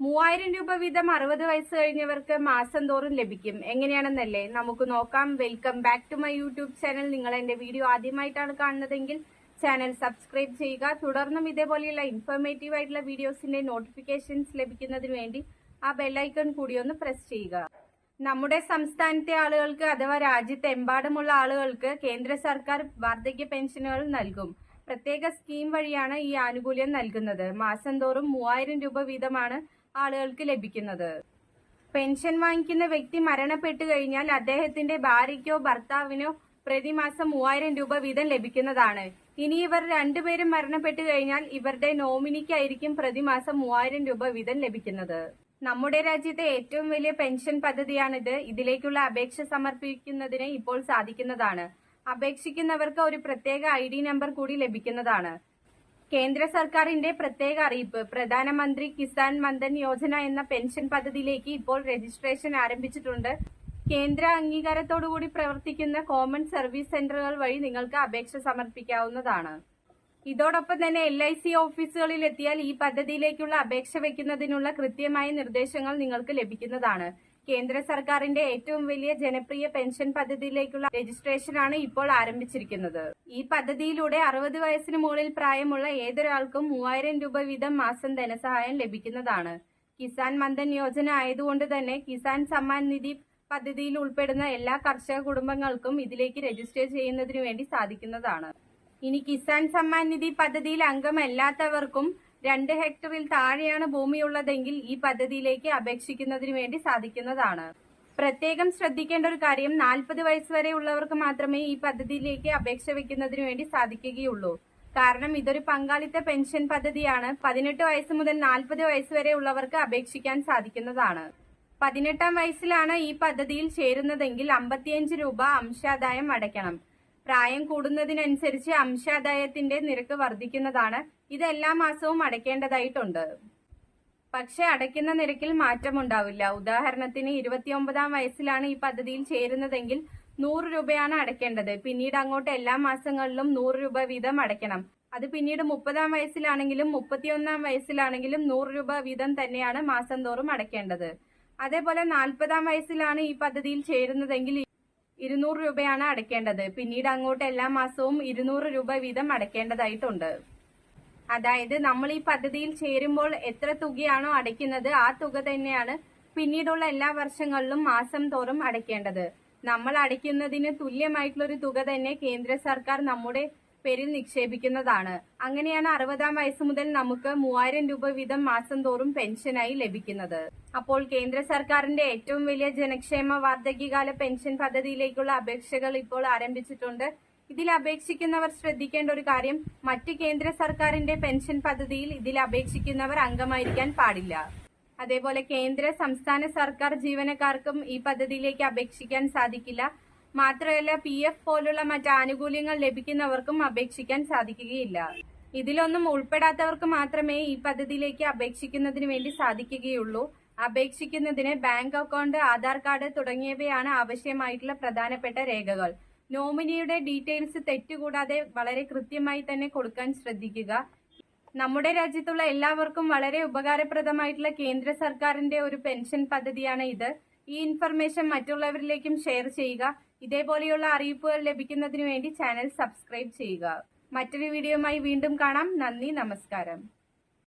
3000 രൂപ വീതം 60 വയസ്സ് കഴിഞ്ഞവർക്ക് മാസം തോറും ലഭിക്കും. എങ്ങനെയാണെന്നല്ലേ നമുക്ക് നോക്കാം. Welcome back to my YouTube channel. നിങ്ങൾ എന്റെ വീഡിയോ ആദ്യമായിട്ടാണ് കാണുന്നതെങ്കിൽ ചാനൽ സബ്സ്ക്രൈബ് ചെയ്യുക. തുടർന്നും ഇതേപോലെയുള്ള ഇൻഫോർമേറ്റീവ് ആയിട്ടുള്ള വീഡിയോസിന്റെ നോട്ടിഫിക്കേഷൻസ് ലഭിക്കുന്നതിന് വേണ്ടി ആ ബെല്ലൈക്കൺ കൂടി ഒന്ന് പ്രസ് ചെയ്യുക. നമ്മുടെ സംസ്ഥാനത്തെ ആളുകൾക്ക് അഥവാ രാജ്യത്തെമ്പാടുമുള്ള ആളുകൾക്ക് കേന്ദ്ര സർക്കാർ വാർദ്ധക്യ പെൻഷനുകൾ നൽകും. പ്രത്യേക സ്കീം വഴിയാണ് ഈ ആനുകൂല്യം നൽകുന്നത്. മാസം തോറും 3000 രൂപ വീതമാണ് ആളുകൾക്ക് ലഭിക്കുന്നത്. പെൻഷൻ വാങ്ങിക്കുന്ന വ്യക്തി മരണപ്പെട്ടു കഴിഞ്ഞാൽ അദ്ദേഹത്തിന്റെ ഭാര്യയ്ക്കോ ഭർത്താവിനോ പ്രതിമാസം 3000 രൂപ വീതം ലഭിക്കുന്നതാണ്. ഇനി ഇവർ രണ്ടുപേരും മരണപ്പെട്ടു കഴിഞ്ഞാൽ ഇവരുടെ നോമിനിക്കായിരിക്കും പ്രതിമാസം 3000 രൂപ വീതം ലഭിക്കുന്നത്. നമ്മുടെ രാജ്യത്തെ ഏറ്റവും വലിയ പെൻഷൻ പദ്ധതിയാണിത്. ഇതിലേക്കുള്ള അപേക്ഷ സമർപ്പിക്കുന്നതിന് ഇപ്പോൾ സാധിക്കുന്നതാണ്. അപേക്ഷിക്കുന്നവർക്ക് ഒരു പ്രത്യേക ID നമ്പർ കൂടി ലഭിക്കുന്നതാണ്. കേന്ദ്ര സർക്കാരിന്റെ പ്രത്യേക അറിയിപ്പ്. പ്രധാനമന്ത്രി കിസാൻ മൻധൻ യോജന എന്ന പെൻഷൻ പദ്ധതിയിലേക്ക് ഇപ്പോൾ രജിസ്ട്രേഷൻ ആരംഭിച്ചിട്ടുണ്ട്. കേന്ദ്ര അംഗീകാരത്തോടുകൂടി പ്രവർത്തിക്കുന്ന കോമൺ സർവീസ് സെന്ററുകൾ വഴി നിങ്ങൾക്ക് അപേക്ഷ സമർപ്പിക്കാവുന്നതാണ്. ഇതോടൊപ്പം തന്നെ LIC ഓഫീസുകളിൽ എത്തിയാൽ ഈ പദ്ധതിയിലേക്കുള്ള അപേക്ഷ വയ്ക്കുന്നതിനുള്ള കൃത്യമായ നിർദ്ദേശങ്ങൾ നിങ്ങൾക്ക് ലഭിക്കുന്നതാണ്. കേന്ദ്ര സർക്കാരിന്റെ ഏറ്റവും വലിയ ജനപ്രിയ പെൻഷൻ പദ്ധതിയിലേക്കുള്ള രജിസ്ട്രേഷനാണ് ഇപ്പോൾ ആരംഭിച്ചിരിക്കുന്നത്. ഈ പദ്ധതിയിലൂടെ 60 വയസ്സിന് മുകളിൽ പ്രായമുള്ള ഏതൊരാൾക്കും 3000 രൂപ വീതം മാസം ധനസഹായം ലഭിക്കുന്നതാണ്. കിസാൻ മൻധൻ യോജന ആയതുകൊണ്ട് തന്നെ കിസാൻ സമ്മാൻ നിധി പദ്ധതിയിൽ ഉൾപ്പെടുന്ന എല്ലാ കർഷക കുടുംബങ്ങൾക്കും ഇതിലേക്ക് രജിസ്റ്റർ ചെയ്യുന്നതിനു വേണ്ടി സാധിക്കുന്നതാണ്. ഇനി കിസാൻ സമ്മാൻ നിധി പദ്ധതിയിൽ അംഗമല്ലാത്തവർക്കും 2 ഹെക്ടറിൽ താഴെയാണ് ഭൂമിയുള്ളതെങ്കിൽ ഈ പദ്ധതിയിലേക്ക് അപേക്ഷിക്കുന്നതിന് വേണ്ടി സാധിക്കുന്നതാണ്. പ്രത്യേകം ശ്രദ്ധിക്കേണ്ട ഒരു കാര്യം, 40 വയസ്സ് വരെ ഉള്ളവർക്ക് മാത്രമേ ഈ പദ്ധതിയിലേക്ക് അപേക്ഷ വെക്കുന്നതിന് വേണ്ടി സാധിക്കുകയുള്ളൂ. കാരണം ഇതൊരു പങ്കാളിത്ത പെൻഷൻ പദ്ധതിയാണ്. 18 വയസ്സ് മുതൽ 40 വയസ്സ് വരെ ഉള്ളവർക്ക് അപേക്ഷിക്കാൻ സാധിക്കുന്നതാണ്. 18ാം വയസ്സിലാണ് ഈ പദ്ധതിയിൽ ചേരുന്നതെങ്കിൽ 55 രൂപ അംശാദായം അടയ്ക്കണം. പ്രായം കൂടുന്നതിനനുസരിച്ച് അംശാദായത്തിന്റെ നിരക്ക് വർദ്ധിക്കുന്നതാണ്. ഇത് എല്ലാ മാസവും അടയ്ക്കേണ്ടതായിട്ടുണ്ട്. പക്ഷെ അടയ്ക്കുന്ന നിരക്കിൽ മാറ്റമുണ്ടാവില്ല. ഉദാഹരണത്തിന് 29ാം വയസ്സിലാണ് ഈ പദ്ധതിയിൽ ചേരുന്നതെങ്കിൽ 100 രൂപയാണ് അടയ്ക്കേണ്ടത്. പിന്നീട് അങ്ങോട്ട് എല്ലാ മാസങ്ങളിലും 100 രൂപ വീതം അടയ്ക്കണം. അത് പിന്നീട് 30ാം വയസ്സിലാണെങ്കിലും 31ാം വയസ്സിലാണെങ്കിലും 100 രൂപ വീതം തന്നെയാണ് മാസം തോറും അടയ്ക്കേണ്ടത്. അതേപോലെ 40ാം വയസ്സിലാണ് ഈ പദ്ധതിയിൽ ചേരുന്നതെങ്കിൽ 200 രൂപയാണ് അടയ്ക്കേണ്ടത്. പിന്നീട് അങ്ങോട്ട് എല്ലാ മാസവും 200 രൂപ വീതം അടയ്ക്കേണ്ടതായിട്ടുണ്ട്. അതായത് നമ്മൾ ഈ പദ്ധതിയിൽ ചേരുമ്പോൾ എത്ര തുകയാണോ അടയ്ക്കുന്നത് ആ തുക തന്നെയാണ് പിന്നീടുള്ള എല്ലാ വർഷങ്ങളിലും മാസം തോറും അടയ്ക്കേണ്ടത്. നമ്മൾ അടയ്ക്കുന്നതിന് തുല്യമായിട്ടുള്ള ഒരു തുക തന്നെ കേന്ദ്ര സർക്കാർ നമ്മുടെ പേരിൽ നിക്ഷേപിക്കുന്നതാണ്. അങ്ങനെയാണ് 60ാം വയസ്സ് മുതൽ നമുക്ക് 3000 രൂപ വീതം മാസം തോറും പെൻഷനായി ലഭിക്കുന്നത്. അപ്പോൾ കേന്ദ്ര സർക്കാരിന്റെ ഏറ്റവും വലിയ ജനക്ഷേമ വാർദ്ധക്യകാല പെൻഷൻ പദ്ധതിയിലേക്കുള്ള അപേക്ഷകൾ ഇപ്പോൾ ആരംഭിച്ചിട്ടുണ്ട്. ഇതിൽ അപേക്ഷിക്കുന്നവർ ശ്രദ്ധിക്കേണ്ട ഒരു കാര്യം, മറ്റ് കേന്ദ്ര സർക്കാരിന്റെ പെൻഷൻ പദ്ധതിയിൽ ഇതിൽ അപേക്ഷിക്കുന്നവർ അംഗമായിരിക്കാൻ പാടില്ല. അതേപോലെ കേന്ദ്ര സംസ്ഥാന സർക്കാർ ജീവനക്കാർക്കും ഈ പദ്ധതിയിലേക്ക് അപേക്ഷിക്കാൻ സാധിക്കില്ല. മാത്രമല്ല PF പോലുള്ള മറ്റ് ആനുകൂല്യങ്ങൾ ലഭിക്കുന്നവർക്കും അപേക്ഷിക്കാൻ സാധിക്കുകയില്ല. ഇതിലൊന്നും ഉൾപ്പെടാത്തവർക്ക് മാത്രമേ ഈ പദ്ധതിയിലേക്ക് അപേക്ഷിക്കുന്നതിന് വേണ്ടി സാധിക്കുകയുള്ളൂ. അപേക്ഷിക്കുന്നതിന് ബാങ്ക് അക്കൗണ്ട്, ആധാർ കാർഡ് തുടങ്ങിയവയാണ് ആവശ്യമായിട്ടുള്ള പ്രധാനപ്പെട്ട രേഖകൾ. നോമിനിയുടെ ഡീറ്റെയിൽസ് തെറ്റുകൂടാതെ വളരെ കൃത്യമായി തന്നെ കൊടുക്കാൻ ശ്രദ്ധിക്കുക. നമ്മുടെ രാജ്യത്തുള്ള എല്ലാവർക്കും വളരെ ഉപകാരപ്രദമായിട്ടുള്ള കേന്ദ്ര സർക്കാരിന്റെ ഒരു പെൻഷൻ പദ്ധതിയാണ് ഇത്. ഈ ഇൻഫർമേഷൻ മറ്റുള്ളവരിലേക്കും ഷെയർ ചെയ്യുക. ഇതേപോലെയുള്ള അറിയിപ്പുകൾ ലഭിക്കുന്നതിന് വേണ്ടി ചാനൽ സബ്സ്ക്രൈബ് ചെയ്യുക. മറ്റൊരു വീഡിയോയുമായി വീണ്ടും കാണാം. നന്ദി, നമസ്കാരം.